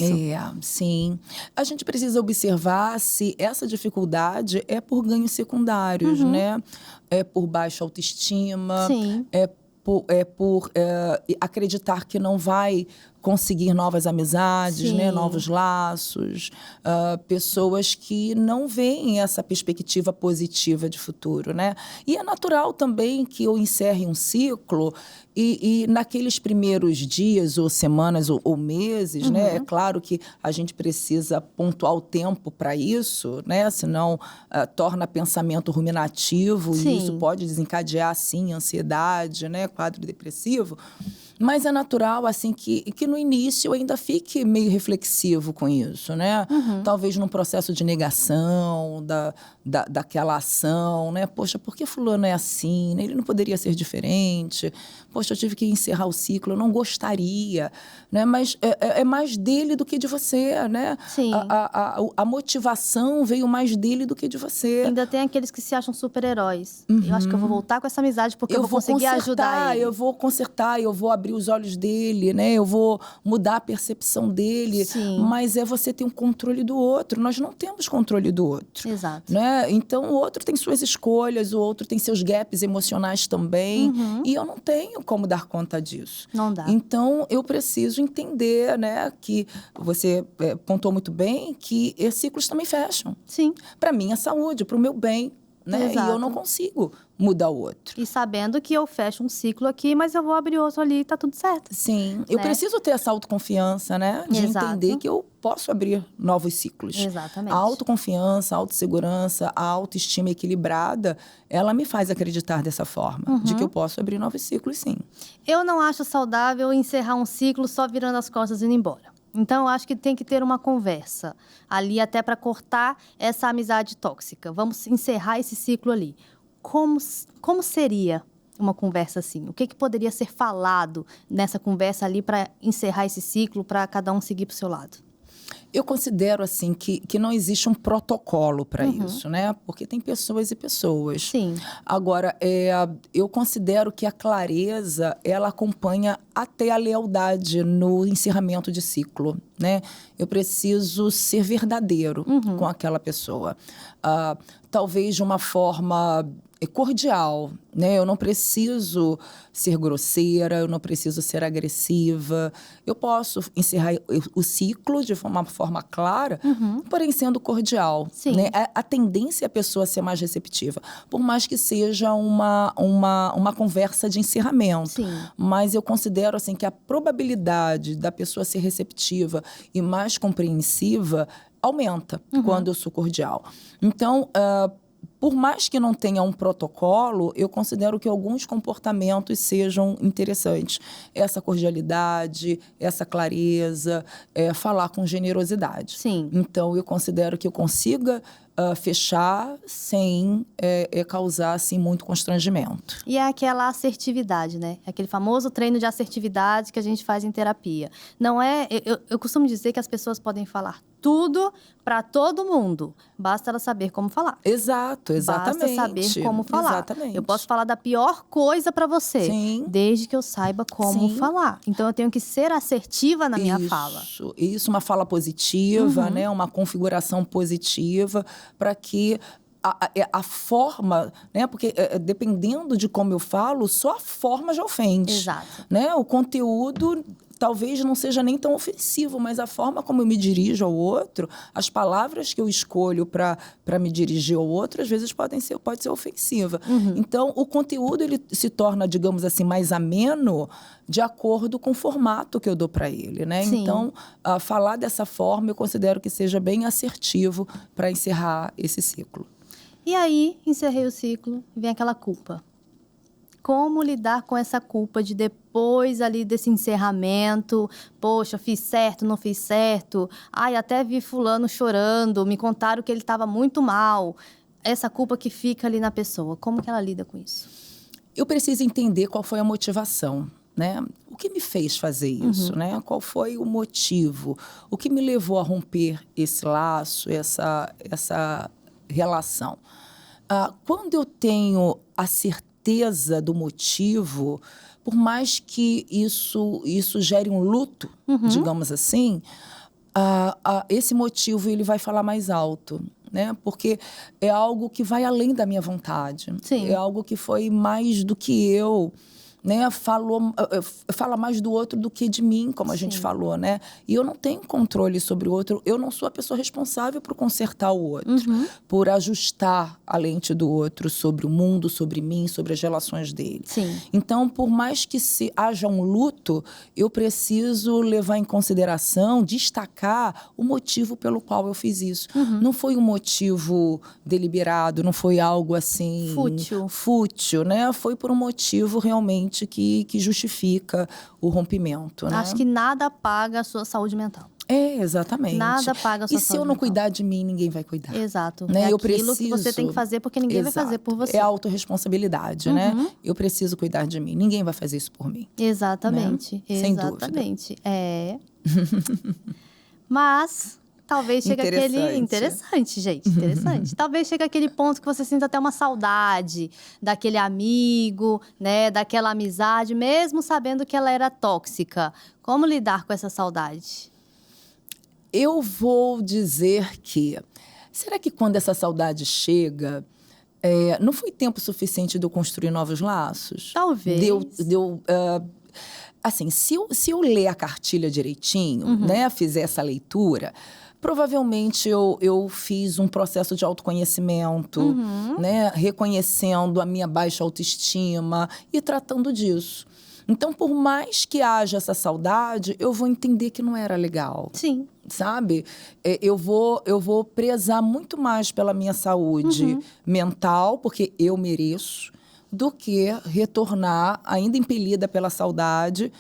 Sim. A gente precisa observar se essa dificuldade é por ganhos secundários, né? É por baixa autoestima, é por acreditar que não vai conseguir novas amizades, Sim. né? Novos laços, pessoas que não veem essa perspectiva positiva de futuro, né? E é natural também que eu encerre um ciclo e naqueles primeiros dias ou semanas ou meses, né? É claro que a gente precisa pontuar o tempo para isso, né? Senão torna pensamento ruminativo. Sim. E isso pode desencadear, sim, ansiedade, né? Quadro depressivo. Mas é natural, assim, que no início eu ainda fique meio reflexivo com isso, né? Talvez num processo de negação daquela ação, né? Poxa, por que fulano é assim? Ele não poderia ser diferente. Poxa, eu tive que encerrar o ciclo, eu não gostaria, né? Mas é mais dele do que de você, né? Sim. A motivação veio mais dele do que de você. Ainda tem aqueles que se acham super-heróis. Eu acho que eu vou voltar com essa amizade porque eu vou conseguir ajudar ele. Eu vou consertar, eu vou abrir os olhos dele, né? Eu vou mudar a percepção dele. Sim. Mas é você ter um controle do outro. Nós não temos controle do outro. Exato. Né? Então, o outro tem suas escolhas, o outro tem seus gaps emocionais também. E eu não tenho como dar conta disso. Não dá. Então, eu preciso entender, né? Que você pontuou muito bem, que esses ciclos também fecham. Sim. Para minha saúde, para o meu bem. Né? Exato. E eu não consigo mudar o outro. E sabendo que eu fecho um ciclo aqui, mas eu vou abrir outro ali e tá tudo certo. Sim. Eu preciso ter essa autoconfiança, né? De entender que eu posso abrir novos ciclos. Exatamente. A autoconfiança, a autossegurança, a autoestima equilibrada, ela me faz acreditar dessa forma. De que eu posso abrir novos ciclos, sim. Eu não acho saudável encerrar um ciclo só virando as costas e indo embora. Então, eu acho que tem que ter uma conversa ali até para cortar essa amizade tóxica. Vamos encerrar esse ciclo ali. Como seria uma conversa assim? O que poderia ser falado nessa conversa ali para encerrar esse ciclo, para cada um seguir para o seu lado? Eu considero, assim, que não existe um protocolo para isso, né? Porque tem pessoas e pessoas. Sim. Agora, eu considero que a clareza, ela acompanha até a lealdade no encerramento de ciclo, né? Eu preciso ser verdadeiro com aquela pessoa. Talvez de uma forma cordial, né? Eu não preciso ser grosseira, eu não preciso ser agressiva. Eu posso encerrar o ciclo de uma forma clara, porém sendo cordial. Sim. Né? A tendência é a pessoa ser mais receptiva, por mais que seja uma conversa de encerramento. Sim. Mas eu considero assim, que a probabilidade da pessoa ser receptiva e mais compreensiva aumenta quando eu sou cordial. Então, por mais que não tenha um protocolo, eu considero que alguns comportamentos sejam interessantes. Essa cordialidade, essa clareza, falar com generosidade. Sim. Então, eu considero que eu consiga fechar sem causar assim, muito constrangimento. E é aquela assertividade, né? Aquele famoso treino de assertividade que a gente faz em terapia. Não é... Eu costumo dizer que as pessoas podem falar tudo para todo mundo. Basta ela saber como falar. Exato, exatamente. Basta saber como falar. Exatamente. Eu posso falar da pior coisa para você, Sim. desde que eu saiba como falar. Então, eu tenho que ser assertiva na minha fala. Isso, uma fala positiva, né? Uma configuração positiva para que a forma, né? Porque dependendo de como eu falo, só a forma já ofende. Exato. Né? O conteúdo talvez não seja nem tão ofensivo, mas a forma como eu me dirijo ao outro, as palavras que eu escolho para me dirigir ao outro, às vezes pode ser ofensiva. Então, o conteúdo ele se torna, digamos assim, mais ameno de acordo com o formato que eu dou para ele, né? Sim. Então, falar dessa forma, eu considero que seja bem assertivo para encerrar esse ciclo. E aí, encerrei o ciclo, vem aquela culpa. Como lidar com essa culpa de depois ali desse encerramento? Poxa, fiz certo, não fiz certo? Ai, até vi fulano chorando, me contaram que ele estava muito mal. Essa culpa que fica ali na pessoa, como que ela lida com isso? Eu preciso entender qual foi a motivação, né? O que me fez fazer isso, né? Qual foi o motivo? O que me levou a romper esse laço, essa relação? Quando eu tenho a certeza do motivo, por mais que isso gere um luto, digamos assim, esse motivo ele vai falar mais alto, né? Porque é algo que vai além da minha vontade. Sim. É algo que foi mais do que eu. né, fala mais do outro do que de mim, como a gente falou, né? E eu não tenho controle sobre o outro, eu não sou a pessoa responsável por consertar o outro, por ajustar a lente do outro sobre o mundo, sobre mim, sobre as relações dele. Sim. Então, por mais que haja um luto, eu preciso levar em consideração, destacar o motivo pelo qual eu fiz isso. Não foi um motivo deliberado, não foi algo assim... Fútil, né? Foi por um motivo realmente que justifica o rompimento, né? Acho que nada paga a sua saúde mental. Exatamente. Nada paga a sua saúde mental. E se eu não cuidar de mim, ninguém vai cuidar. Exato. Né? É aquilo que você tem que fazer porque ninguém vai fazer por você. É a autorresponsabilidade, né? Eu preciso cuidar de mim. Ninguém vai fazer isso por mim. Exatamente. Né? Sem exatamente. Mas... talvez chegue aquele... Interessante, gente. Interessante. Talvez chegue aquele ponto que você sinta até uma saudade daquele amigo, né? Daquela amizade, mesmo sabendo que ela era tóxica. Como lidar com essa saudade? Eu vou dizer que... será que quando essa saudade chega... não foi tempo suficiente de eu construir novos laços? Talvez. Assim, se eu ler a cartilha direitinho, né? Fizer essa leitura... provavelmente eu fiz um processo de autoconhecimento, né? Reconhecendo a minha baixa autoestima e tratando disso. Então, por mais que haja essa saudade, eu vou entender que não era legal. Sim. Sabe? Eu vou prezar muito mais pela minha saúde mental, porque eu mereço, do que retornar, ainda impelida pela saudade,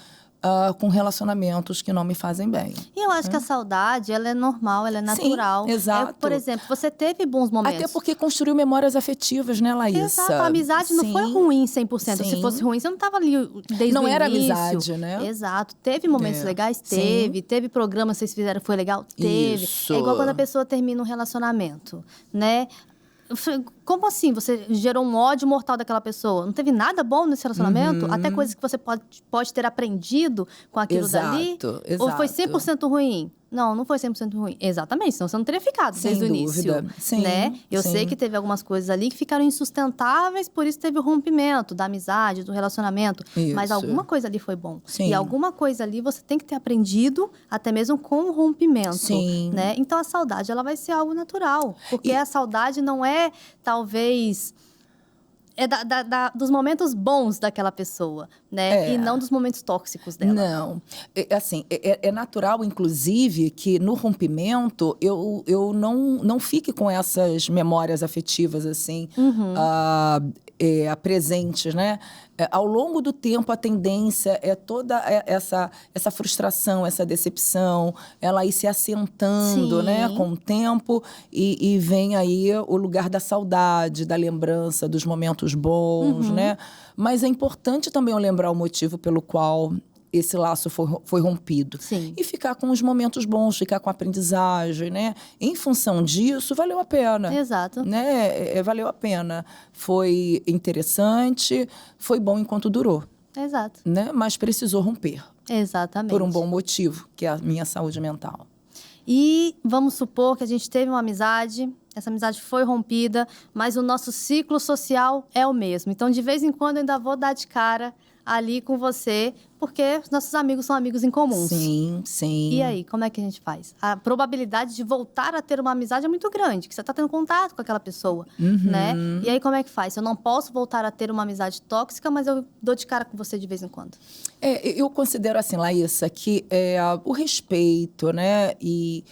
com relacionamentos que não me fazem bem. E eu acho que a saudade, ela é normal, ela é natural. Sim, exato. Por exemplo, você teve bons momentos. Até porque construiu memórias afetivas, né, Laísa? Exato, a amizade não foi ruim 100%. Se fosse ruim, você não estava ali desde o início. Não era amizade, né? Exato. Teve momentos legais? Teve. Teve programas que vocês fizeram, foi legal? Teve. Isso. É igual quando a pessoa termina um relacionamento, né? Como assim? Você gerou um ódio mortal daquela pessoa? Não teve nada bom nesse relacionamento? Até coisas que você pode ter aprendido com aquilo dali? Exato. Ou foi 100% ruim? Não foi 100% ruim. Exatamente, senão você não teria ficado desde o início. Sim, né? Eu sei que teve algumas coisas ali que ficaram insustentáveis, por isso teve o rompimento da amizade, do relacionamento. Isso. Mas alguma coisa ali foi bom. Sim. E alguma coisa ali você tem que ter aprendido, até mesmo com o rompimento. Sim. Né? Então a saudade, ela vai ser algo natural. Porque a saudade não é, talvez... é dos momentos bons daquela pessoa, né? E não dos momentos tóxicos dela. Não. Assim, é natural, inclusive, que no rompimento eu não fique com essas memórias afetivas, assim, presentes, né? Ao longo do tempo, a tendência é toda essa frustração, essa decepção, ela ir se assentando, né, com o tempo, e vem aí o lugar da saudade, da lembrança dos momentos bons, né? Mas é importante também eu lembrar o motivo pelo qual esse laço foi rompido. Sim. E ficar com os momentos bons, ficar com a aprendizagem, né? Em função disso, valeu a pena. Exato. Né? Valeu a pena. Foi interessante, foi bom enquanto durou. Exato. Né? Mas precisou romper. Exatamente. Por um bom motivo, que é a minha saúde mental. E vamos supor que a gente teve uma amizade, essa amizade foi rompida, mas o nosso ciclo social é o mesmo. Então, de vez em quando, eu ainda vou dar de cara ali com você, porque os nossos amigos são amigos em comuns. Sim, sim. E aí, como é que a gente faz? A probabilidade de voltar a ter uma amizade é muito grande, que você está tendo contato com aquela pessoa, né? E aí, como é que faz? Eu não posso voltar a ter uma amizade tóxica, mas eu dou de cara com você de vez em quando. Eu considero assim, Laísa, que o respeito, né, e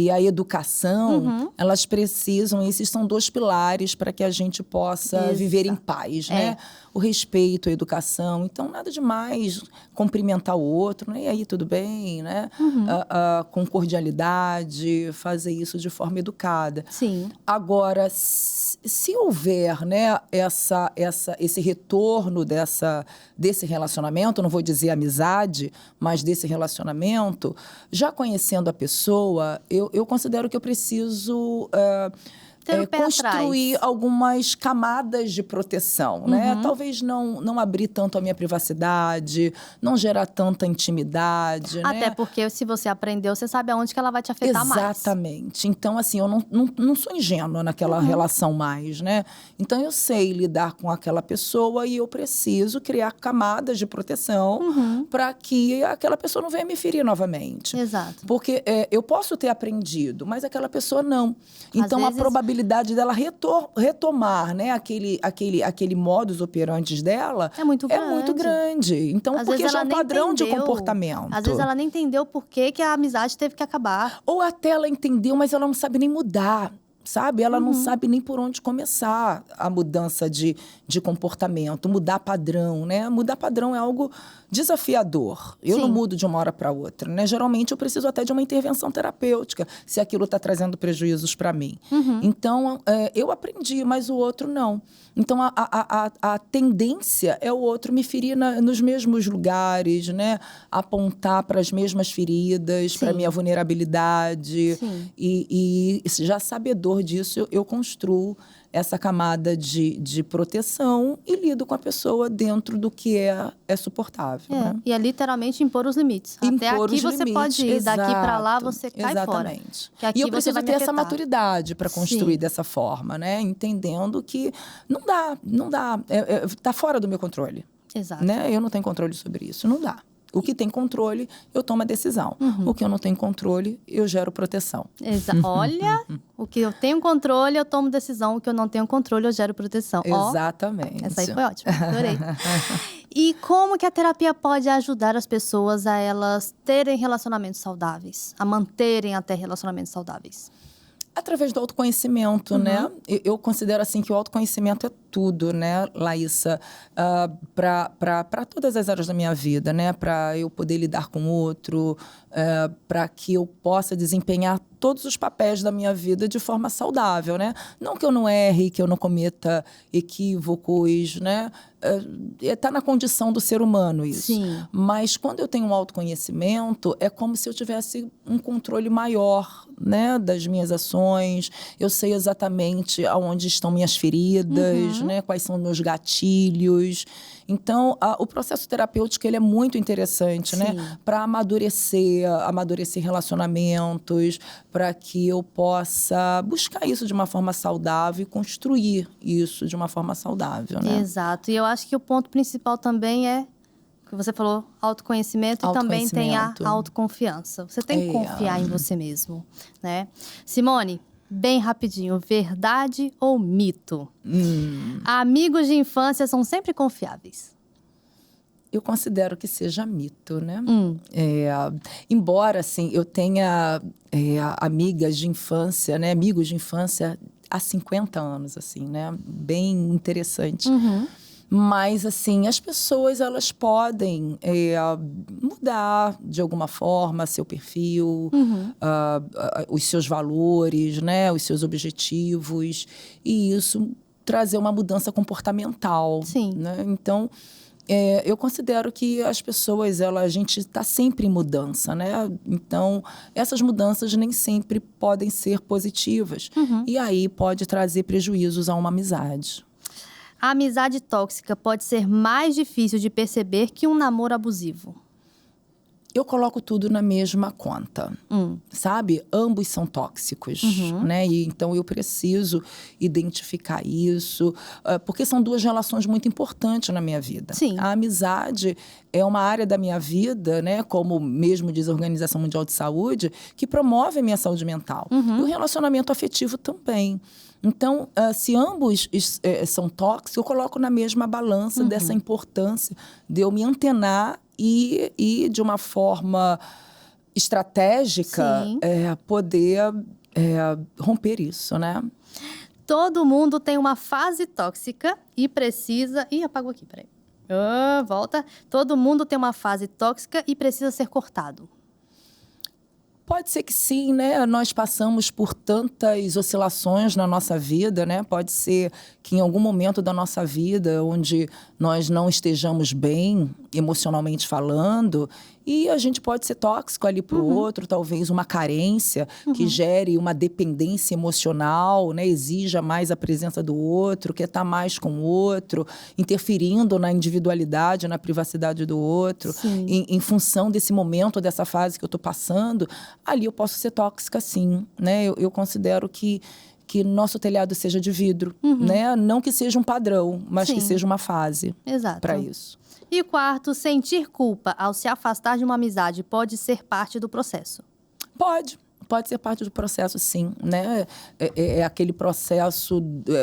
a educação, elas precisam, esses são dois pilares para que a gente possa viver em paz, né? O respeito, a educação. Então, nada demais cumprimentar o outro, né? E aí, tudo bem, né? Com cordialidade, fazer isso de forma educada. Sim. Agora, se houver, né, esse retorno desse relacionamento, não vou dizer amizade, mas desse relacionamento, já conhecendo a pessoa, eu considero que eu preciso Ter o pé construir atrás. algumas camadas de proteção, né? Talvez não abrir tanto a minha privacidade, não gerar tanta intimidade, né? Até porque se você aprendeu, você sabe aonde que ela vai te afetar mais. Exatamente. Então, assim, eu não sou ingênua naquela relação mais, né? Então, eu sei lidar com aquela pessoa e eu preciso criar camadas de proteção para que aquela pessoa não venha me ferir novamente. Exato. Porque eu posso ter aprendido, mas aquela pessoa não. Então, vezes, a probabilidade dela retomar, né, aquele modus operandi dela é muito grande. Então, às porque vezes já é ela um nem padrão de entendeu, comportamento. Às vezes ela nem entendeu por que a amizade teve que acabar. Ou até ela entendeu, mas ela não sabe nem mudar. Sabe? Ela não sabe nem por onde começar a mudança de comportamento, mudar padrão, né? Mudar padrão é algo desafiador. Eu não mudo de uma hora para outra, né? Geralmente eu preciso até de uma intervenção terapêutica, se aquilo está trazendo prejuízos para mim. Então, eu aprendi, mas o outro não. Então, a tendência é o outro me ferir nos mesmos lugares, né? Apontar para as mesmas feridas, para a minha vulnerabilidade. E já sabedor disso, eu construo essa camada de proteção e lido com a pessoa dentro do que é suportável. Né? E é literalmente impor os limites. Até aqui você pode ir, daqui para lá você cai fora. Que aqui e eu preciso ter essa maturidade para construir dessa forma, né? Entendendo que não dá. Tá fora do meu controle. Exato. Né? Eu não tenho controle sobre isso, não dá. O que tem controle, eu tomo a decisão. O que eu não tenho controle, eu gero proteção. Olha, o que eu tenho controle, eu tomo decisão. O que eu não tenho controle, eu gero proteção. Exatamente. Essa aí foi ótima, adorei. E como que a terapia pode ajudar as pessoas a elas terem relacionamentos saudáveis? A manterem até relacionamentos saudáveis? Através do autoconhecimento, né? Eu considero assim que o autoconhecimento é tudo, né, Laísa? Para todas as áreas da minha vida, né? Para eu poder lidar com o outro, para que eu possa desempenhar todos os papéis da minha vida de forma saudável, né? Não que eu não erre, que eu não cometa equívocos, né? Tá na condição do ser humano isso. Sim. Mas quando eu tenho um autoconhecimento, é como se eu tivesse um controle maior, né, das minhas ações. Eu sei exatamente aonde estão minhas feridas, né? Quais são meus gatilhos. Então, o processo terapêutico ele é muito interessante, né? Para amadurecer relacionamentos, para que eu possa buscar isso de uma forma saudável e construir isso de uma forma saudável, né? Exato. E eu acho que o ponto principal também é que você falou autoconhecimento e também tem a autoconfiança. Você tem que confiar em você mesmo, né? Simone, bem rapidinho, verdade ou mito? Amigos de infância são sempre confiáveis? Eu considero que seja mito, né? Embora, assim, eu tenha amigas de infância, né? Amigos de infância há 50 anos, assim, né? Bem interessante. Mas, assim, as pessoas, elas podem mudar, de alguma forma, seu perfil, os seus valores, né? Os seus objetivos. E isso trazer uma mudança comportamental. Sim. Né? Então, eu considero que as pessoas, a gente está sempre em mudança, né? Então, essas mudanças nem sempre podem ser positivas. E aí pode trazer prejuízos a uma amizade. A amizade tóxica pode ser mais difícil de perceber que um namoro abusivo? Eu coloco tudo na mesma conta, sabe? Ambos são tóxicos, né? E então eu preciso identificar isso, porque são duas relações muito importantes na minha vida. Sim. A amizade é uma área da minha vida, né? Como mesmo diz a Organização Mundial de Saúde, que promove a minha saúde mental. E o relacionamento afetivo também. Então, se ambos são tóxicos, eu coloco na mesma balança dessa importância de eu me antenar e de uma forma estratégica, poder romper isso, né? Todo mundo tem uma fase tóxica e precisa... Ih, apagou aqui, peraí. Volta. Todo mundo tem uma fase tóxica e precisa ser cortado. Pode ser que sim, né? Nós passamos por tantas oscilações na nossa vida, né? Pode ser que em algum momento da nossa vida, onde nós não estejamos bem, emocionalmente falando, E a gente pode ser tóxico ali para o outro, talvez uma carência que gere uma dependência emocional, né? Exija mais a presença do outro, quer estar mais com o outro, interferindo na individualidade, na privacidade do outro, em função desse momento, dessa fase que eu estou passando. Ali eu posso ser tóxica, sim, né? Eu considero que nosso telhado seja de vidro, né? Não que seja um padrão, mas que seja uma fase para isso. E quarto, sentir culpa ao se afastar de uma amizade pode ser parte do processo? Pode ser parte do processo, sim, né? Aquele processo,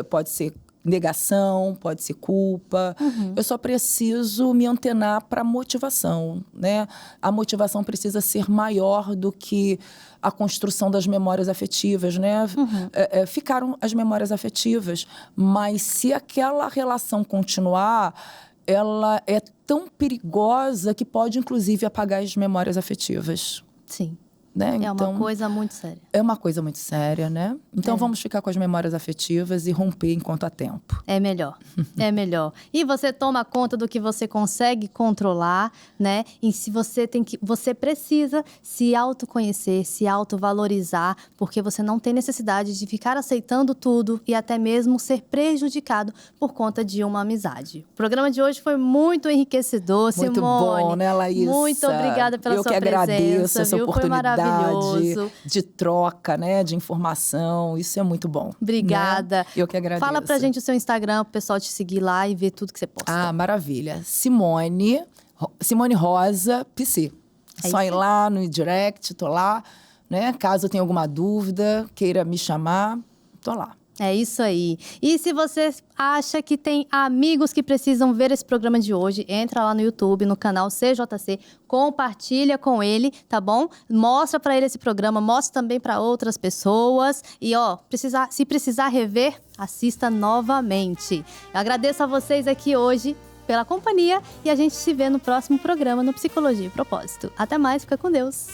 pode ser negação, pode ser culpa. Eu só preciso me antenar para a motivação, né? A motivação precisa ser maior do que a construção das memórias afetivas, né? Ficaram as memórias afetivas, mas se aquela relação continuar, ela é tão perigosa que pode, inclusive, apagar as memórias afetivas. Sim. Né? É uma coisa muito séria. É uma coisa muito séria, né? Então vamos ficar com as memórias afetivas e romper enquanto há tempo. É melhor, é melhor. E você toma conta do que você consegue controlar, né? E se você precisa se autoconhecer, se autovalorizar, porque você não tem necessidade de ficar aceitando tudo e até mesmo ser prejudicado por conta de uma amizade. O programa de hoje foi muito enriquecedor, muito Simone. Muito bom, né, Laísa? Muito obrigada pela sua presença. Eu que agradeço essa oportunidade de troca, né, de informação. Isso é muito bom. Obrigada. Né? Eu que agradeço. Fala pra gente o seu Instagram, pro pessoal te seguir lá e ver tudo que você posta. Ah, maravilha. Simone Rosa Psi. Só ir lá no direct, tô lá, né? Caso eu tenha alguma dúvida, queira me chamar, tô lá. É isso aí. E se você acha que tem amigos que precisam ver esse programa de hoje, entra lá no YouTube, no canal CJC, compartilha com ele, tá bom? Mostra pra ele esse programa, mostra também pra outras pessoas. E se precisar rever, assista novamente. Eu agradeço a vocês aqui hoje pela companhia e a gente se vê no próximo programa no Psicologia e Propósito. Até mais, fica com Deus.